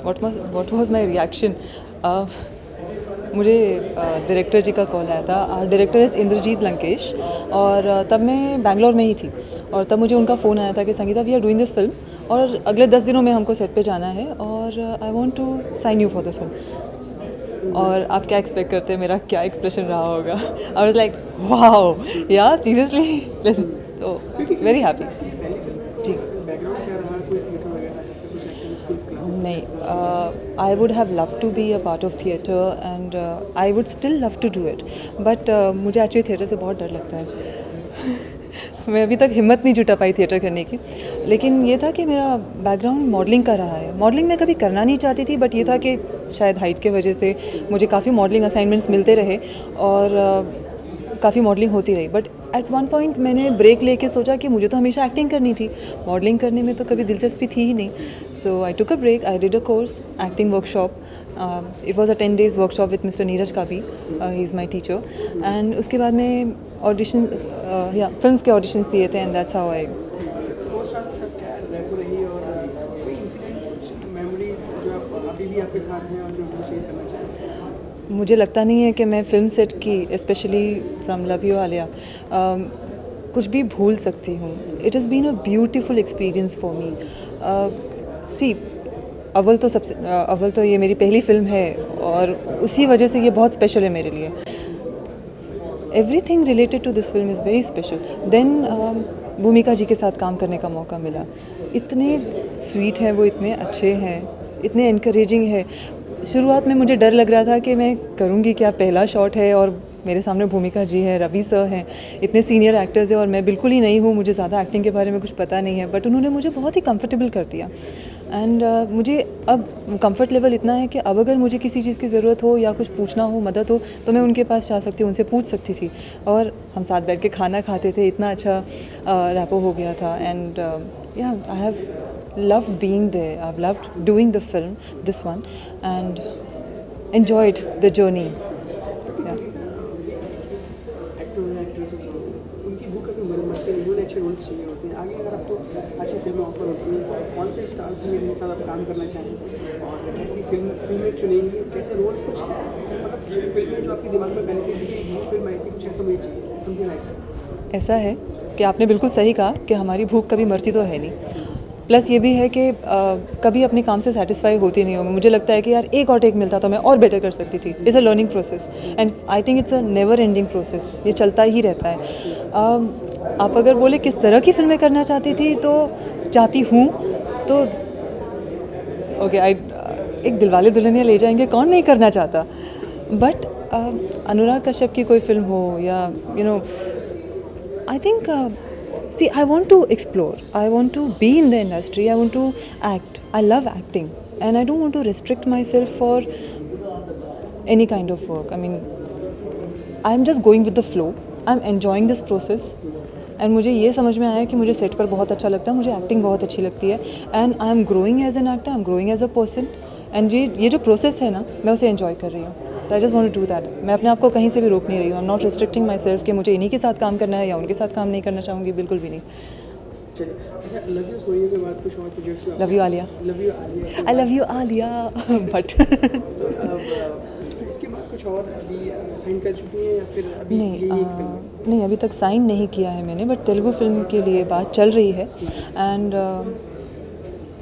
What was my reaction. मुझे director जी का call आया था. डायरेक्टर इज़ इंद्रजीत लंकेश, और तब मैं बैंगलोर में ही थी, और तब मुझे उनका फ़ोन आया था कि Sangeeta we are doing this film, और अगले 10 दिनों में हमको सेट पे जाना है, और I want to sign you for the film. और आप क्या एक्सपेक्ट करते हैं मेरा क्या एक्सप्रेशन रहा होगा? I was like wow, yeah seriously. तो वेरी हैप्पी. जी नहीं, I would have love to be a part of theatre, and I would still love to do it, but मुझे एक्चुअली थिएटर से बहुत डर लगता है. मैं अभी तक हिम्मत नहीं जुटा पाई थिएटर करने की. लेकिन ये था कि मेरा बैकग्राउंड मॉडलिंग का रहा है. मॉडलिंग मैं कभी करना नहीं चाहती थी, बट ये था कि शायद हाइट के वजह से मुझे काफ़ी मॉडलिंग असाइनमेंट्स मिलते रहे, और काफ़ी मॉडलिंग होती रही. बट एट वन पॉइंट मैंने ब्रेक लेके सोचा कि मुझे तो हमेशा एक्टिंग करनी थी, मॉडलिंग करने में तो कभी दिलचस्पी थी ही नहीं. So I took a break, I did a course acting workshop. It was a 10 days workshop with mister Neeraj Kabi. He is my teacher. And उसके बाद में ऑडिशन, या फिल्म्स के ऑडिशंस दिए थे, एंड दैट्स हाउ आई. मुझे लगता नहीं है कि मैं फ़िल्म सेट की, specially from love you Alia, कुछ भी भूल सकती हूँ. It has been a beautiful experience for me. See, अव्वल तो ये मेरी पहली फ़िल्म है, और उसी वजह से ये बहुत स्पेशल है मेरे लिए. Everything related to this film is very special. Then Bhumika ji के साथ काम करने का मौका मिला. इतने स्वीट हैं वो, इतने अच्छे हैं, इतने इनकरेजिंग है. शुरुआत में मुझे डर लग रहा था कि मैं करूँगी क्या, पहला शॉट है और मेरे सामने भूमिका जी हैं, रवि सर हैं, इतने सीनियर एक्टर्स हैं, और मैं बिल्कुल ही नहीं हूँ, मुझे ज़्यादा एक्टिंग के बारे में कुछ पता नहीं है. बट उन्होंने मुझे बहुत ही कंफर्टेबल कर दिया. एंड मुझे अब कंफर्ट लेवल इतना है कि अब अगर मुझे किसी चीज़ की ज़रूरत हो या कुछ पूछना हो, मदद हो, तो मैं उनके पास जा सकती हूँ, उनसे पूछ सकती थी. और हम साथ बैठ के खाना खाते थे, इतना अच्छा रैपो हो गया था. एंड या I have loved being there. I've loved doing the film, this one, and enjoyed the journey. Yeah. उनकी भूख कभी मरते नहीं, उन्हें अच्छे रोल्स चाहिए होते हैं. आगे अगर आपको अच्छी फिल्में ऑफर होती हैं, तो कौन से स्टार्स होंगे जिनके साथ आप काम करना चाहेंगे, और कैसी फिल्में चुनेंगे, कैसे रोल्स, कुछ मतलब कुछ फिल्में जो आपके दिमाग में पहले से ये फिल्म आई थी, कुछ ऐसा मुझे चाहिए, समथिंग लाइक. ऐसा है कि आपने बिल्कुल सही कहा कि हमारी भूख कभी मरती तो है नहीं. प्लस ये भी है कि कभी अपने काम से सेटिस्फाई होती नहीं हूँ. मुझे लगता है कि यार एक और टेक मिलता तो मैं और बेटर कर सकती थी. It's a learning process, and I think it's a never ending process. ये चलता ही रहता है. आप अगर बोले किस तरह की फिल्में करना चाहती हूँ तो ओके, एक दिलवाले दुल्हनिया ले जाएंगे कौन नहीं करना चाहता. बट अनुराग कश्यप की कोई फिल्म हो, या you know, I think see, I want to explore. I want to be in the industry. I want to act. I love acting. And I don't want to restrict myself for any kind of work. I mean, I'm just going with the flow. I'm enjoying this process. And मुझे ये समझ में आया कि मुझे set पर बहुत अच्छा लगता है, मुझे एक्टिंग बहुत अच्छी लगती है. And I am growing as an actor, I am growing as a person. And ये जो प्रोसेस है ना, मैं उसे एंजॉय कर रही हूँ. तो I just want to do that. मैं अपने आप को कहीं से भी रोक नहीं रही हूँ. I am not restricting my self कि मुझे इन्हीं के साथ काम करना है या उनके साथ काम नहीं करना चाहूँगी, बिल्कुल भी नहीं. लव यू सोनिया के बाद कुछ और projects? Love you Alia. I love you Alia. But इसके बाद कुछ और अभी साइन कर चुकी हैं या फिर अभी नहीं, अभी तक साइन नहीं किया है मैंने. बट तेलुगु फिल्म के लिए बात चल रही है, and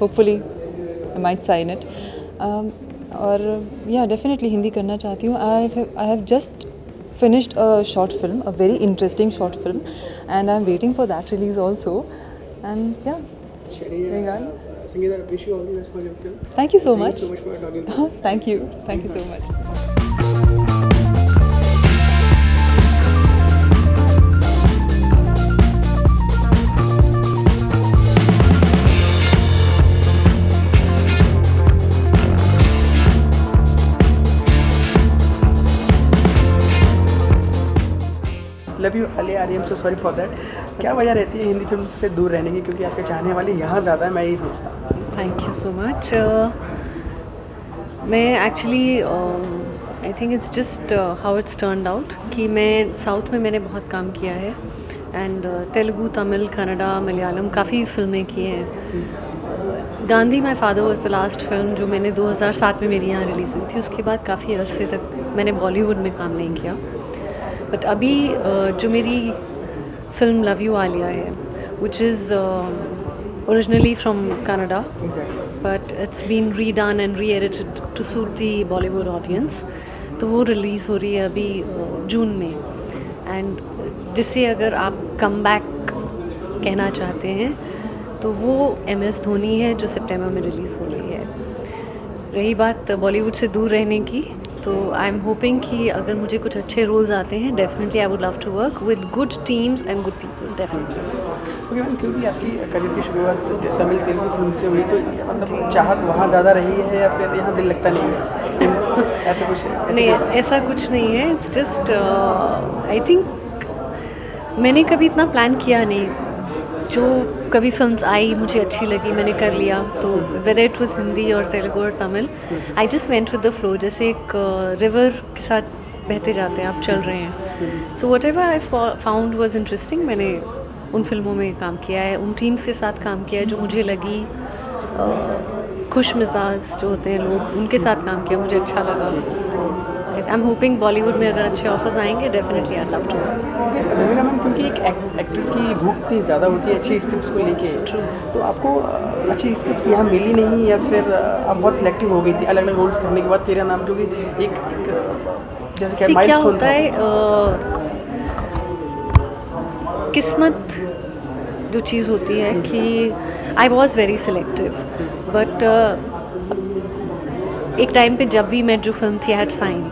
hopefully I might sign it. और या डेफिनेटली हिंदी करना चाहती हूँ. I have just finished a short film, a very interesting short film, and I'm waiting for that release also. And yeah, Sangeeta, wish you all the best for your film. Thank you so much. Thank you so much for talking to us. Thank you so much. Love you Alia. I am so sorry for that. क्या वजह रहती है Hindi film से दूर रहने की, क्योंकि आपके चाहने वाले यहाँ ज़्यादा है, मैं यही समझता हूँ. Thank you so much. मैं actually I think it's just how it's turned out कि मैं साउथ में मैंने बहुत काम किया है, एंड तेलुगु, तमिल, कन्नड़ा, मलयालम काफ़ी फिल्में की हैं. Gandhi my father was the last film जो मैंने 2007 में मेरी यहाँ रिलीज़ हुई थी। उसके बाद काफ़ी अरसे तक मैंने बॉलीवुड में काम नहीं किया। बट अभी जो मेरी फिल्म लव यू आलिया है, which is originally from Canada, but it's been redone and re-edited to suit the Bollywood audience, तो वो रिलीज़ हो रही है अभी जून में। एंड जिसे अगर आप कम बैक कहना चाहते हैं तो वो MS धोनी है जो सितंबर में रिलीज़ हो रही है। रही बात बॉलीवुड से दूर रहने की, तो आई एम होपिंग कि अगर मुझे कुछ अच्छे रोल्स आते हैं, definitely I would love to work with good teams and good people, definitely. Okay ma'am, क्योंकि आपकी करियर की शुरुआत तमिल तेलुगु फिल्म से हुई, तो मतलब चाहत वहाँ ज़्यादा रही है या फिर यहाँ दिल लगता नहीं है? ऐसा कुछ नहीं, ऐसा कुछ नहीं है। इट्स जस्ट आई थिंक मैंने कभी इतना प्लान किया नहीं। जो कभी फिल्म्स आई मुझे अच्छी लगी, मैंने कर लिया। तो वेदर इट वाज हिंदी और तेलुगु और Tamil, I just went with the flow, जैसे एक रिवर के साथ बहते जाते हैं, आप चल रहे हैं। So what ever I found was interesting, मैंने उन फिल्मों में काम किया है, उन टीम्स के साथ काम किया है जो मुझे लगी खुश मिजाज जो होते हैं लोग, उनके साथ काम किया, मुझे अच्छा लगा। आई एम होपिंग बॉलीवुड में अगर अच्छे ऑफर्स आएंगे, definitely I love to. Raveena ma'am, क्योंकि एक एक्टर की भूख इतनी ज़्यादा होती है अच्छी स्क्रिप्ट्स को लेके, तो आपको अच्छी स्क्रिप्ट्स यहाँ मिली नहीं या फिर आप बहुत सिलेक्टिव हो गई थी अलग अलग रोल्स करने के बाद? तेरा नाम क्योंकि एक जैसे क्या क्या माइलस्टोन होता है, किस्मत जो चीज़ होती है कि I was very selective, but एक टाइम पे जब भी मैं जो फिल्म थी I had signed.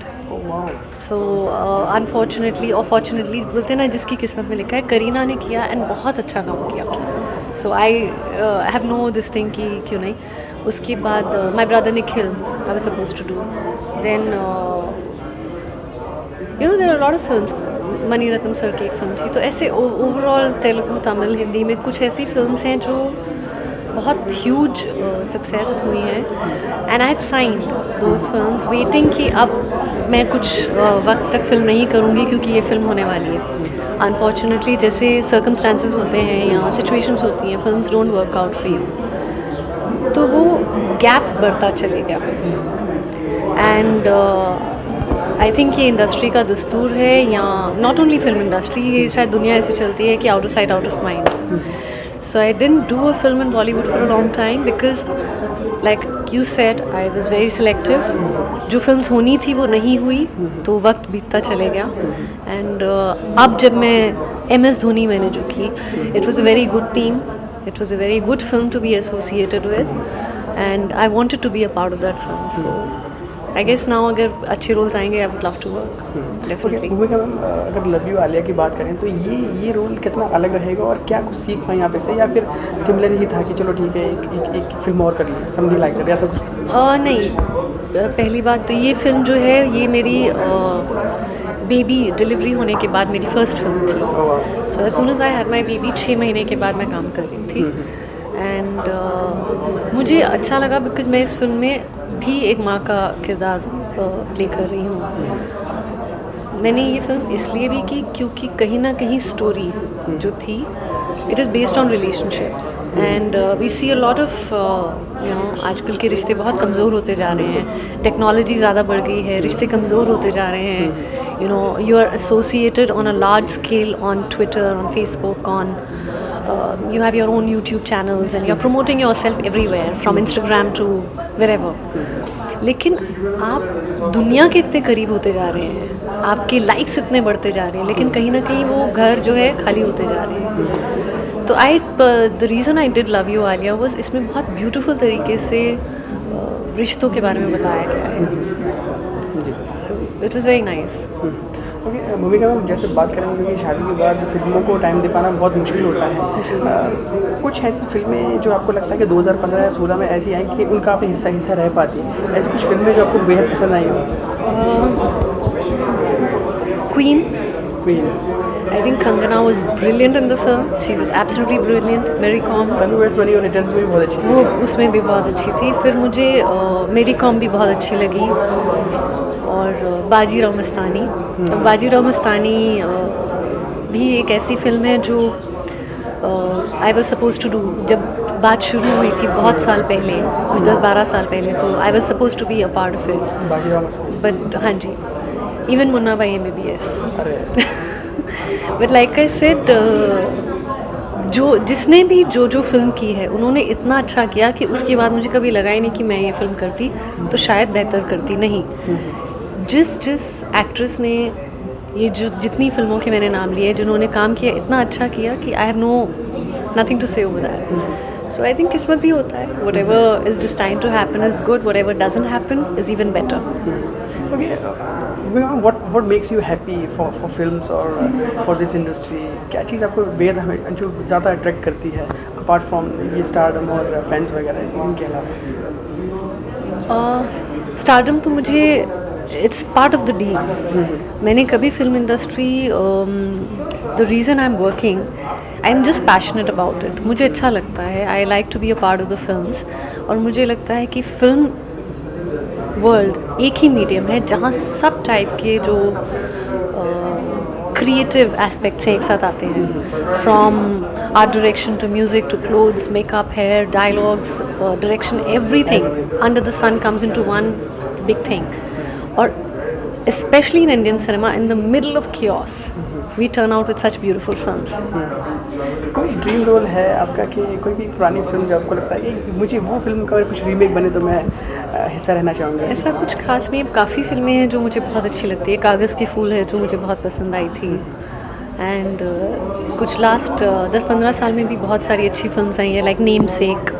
So unfortunately और फॉर्चुनेटली बोलते हैं ना, जिसकी किस्मत में लिखा है, करीना ने किया एंड बहुत अच्छा काम किया। So I have no this thing कि क्यों नहीं। उसके बाद my brother Nikhil I was suppose to do, then you know there are lot of films, Mani Ratnam sir की एक फिल्म थी। तो ऐसे ओवरऑल तेलुगु तमिल हिंदी में कुछ ऐसी फिल्म्स हैं जो बहुत ह्यूज सक्सेस हुई हैं, and I had signed those films waiting कि अब मैं कुछ वक्त तक फिल्म नहीं करूँगी क्योंकि ये फिल्म होने वाली है। अनफॉर्चुनेटली जैसे सर्कमस्टांसेस होते हैं या सिचुएशंस होती हैं, films don't work out for you, तो वो गैप बढ़ता चले गया। एंड आई थिंक ये इंडस्ट्री का दस्तूर है, या नॉट ओनली फिल्म इंडस्ट्री, ये शायद दुनिया ऐसी चलती है कि out of sight out of mind. So I didn't do a film in Bollywood for a long time because, like you said, I was very selective. जो फिल्म्स होनी थी वो नहीं हुई, तो वक्त बीतता चले गया। एंड अब जब मैं MS धोनी मैंने जो की, it was a very good team, it was a very good film to be associated with, and I wanted to be a part of that film. So I guess now अगर अच्छे roles आएंगे, I would love to work, definitely. भूमिका ma'am, अगर love you Alia की बात करें तो ये रोल कितना अलग रहेगा और क्या कुछ सीख पाए यहाँ पे से, या फिर सिमिलर ही था कि चलो ठीक है एक फिल्म और कर ली, समथिंग लाइक दैट, ऐसा कुछ था? नहीं, पहली बात तो ये फिल्म जो है ये मेरी बेबी डिलीवरी होने के बाद मेरी फर्स्ट फिल्म थी। So as soon as I had my baby 6 महीने के बाद मैं काम कर रही थी, एंड मुझे अच्छा लगा बिकॉज मैं इस फिल्म में भी एक माँ का किरदार प्ले कर रही हूँ। मैंने ये फिल्म इसलिए भी की क्योंकि कहीं ना कहीं स्टोरी जो थी, it is based on relationships, and we see a lot of you know, आजकल के रिश्ते बहुत कमज़ोर होते जा रहे हैं, टेक्नोलॉजी ज़्यादा बढ़ गई है, रिश्ते कमज़ोर होते जा रहे हैं। You know, you are associated on a large scale on Twitter, on Facebook, on you have your own YouTube channels and you're promoting yourself everywhere from Instagram to wherever. लेकिन आप दुनिया के इतने करीब होते जा रहे हैं, आपके लाइक्स इतने बढ़ते जा रहे हैं, लेकिन कहीं ना कहीं वो घर जो है खाली होते जा रहे हैं। तो the reason I did love you Alia was, इसमें बहुत ब्यूटीफुल तरीके से रिश्तों के बारे में बताया गया है। So it was very nice. Okay भूमिका मैम, जैसे बात करेंगे क्योंकि शादी के बाद फिल्मों को टाइम दे पाना बहुत मुश्किल होता है, कुछ ऐसी फिल्में जो आपको लगता है कि 2015 या 16 में ऐसी आई कि उनका आप हिस्सा रह पाती, ऐसी कुछ फिल्में जो आपको बेहद पसंद आई हो? Queen I think Kangana was brilliant in the film. She was absolutely brilliant. Mary Kom, Tanu weds money और रिटर्न्स में भी बहुत अच्छी वो उसमें भी बहुत अच्छी थी। फिर मुझे मेरी कॉम भी बहुत अच्छी लगी, और बाजीराव मस्तानी भी एक ऐसी फिल्म है जो I was suppose to do, जब बात शुरू हुई थी बहुत साल पहले, 10-12 साल पहले, तो I was suppose to be a part of it, Bajirao Mastani. But हाँ जी, इवन मुन्ना भाई MBBS, अरे बट लाइक आई सेड, जो जिसने भी जो फिल्म की है उन्होंने इतना अच्छा किया कि उसके बाद मुझे कभी लगा ही नहीं कि मैं ये फिल्म करती तो शायद बेहतर करती। नहीं, जिस एक्ट्रेस ने ये जो जितनी फिल्मों के मैंने नाम लिए, जिन्होंने काम किया, इतना अच्छा किया कि I have nothing to say over that. So I think किस्मत भी होता है, whatever is destined to happen is good, whatever doesn't happen is even better. Okay, what makes you happy for films और फॉर दिस इंडस्ट्री? क्या चीज़ आपको बेहद हमें जो ज़्यादा अट्रैक्ट करती है अपार्ट फ्रॉम ये स्टारडम और फैंस वगैरह, इनके अलावा? स्टारडम तो मुझे it's part of the deal. मैंने कभी film industry, the reason I am working, I am just passionate about it, मुझे अच्छा लगता है, I like to be a part of the films, और मुझे लगता है कि फिल्म वर्ल्ड एक ही मीडियम है जहाँ सब टाइप के जो क्रिएटिव एस्पेक्ट्स हैं एक साथ आते हैं, from art direction to music to clothes, makeup, hair, dialogues, direction, everything under the sun comes into one big thing. और especially in Indian cinema, in the middle of chaos, we turn out with such beautiful films. कोई dream role है आपका कि कोई भी पुरानी film जो आपको लगता है कि मुझे वो फिल्म का अगर कुछ रीमेक बने तो मैं हिस्सा रहना चाहूँगा? ऐसा कुछ खास नहीं, काफ़ी फिल्में हैं जो मुझे बहुत अच्छी लगती है। कागज़ के फूल है जो मुझे बहुत पसंद आई थी, एंड कुछ लास्ट 10-15 साल में भी बहुत सारी अच्छी फिल्म्स आई हैं, लाइक नेम सेक,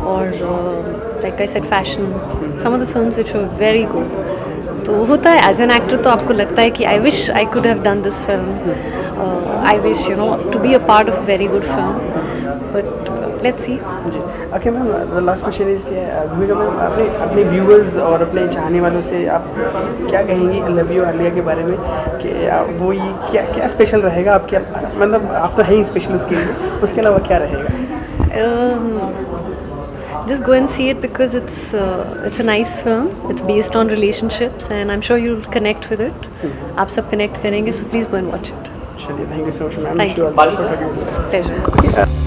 और like I said fashion, some of the films which were very good. तो होता है एज एन एक्टर, तो आपको लगता है कि I wish I could have done this film, I wish you know to be a part of a very good film, but let's see. जी, okay ma'am, the last question is कि Bhumika ma'am, अपने viewers और अपने चाहने वालों से आप क्या कहेंगी लव यू आलिया के बारे में, कि वो ये क्या स्पेशल रहेगा आपके, मतलब आप तो है ही स्पेशल उसके लिए, उसके अलावा क्या रहेगा? Just go and see it because it's a nice film. It's based on relationships and I'm sure you'll connect with it. आप सब connect करेंगे, so please go and watch it. चलिए, thank you so much ma'am, Thank you. Pleasure.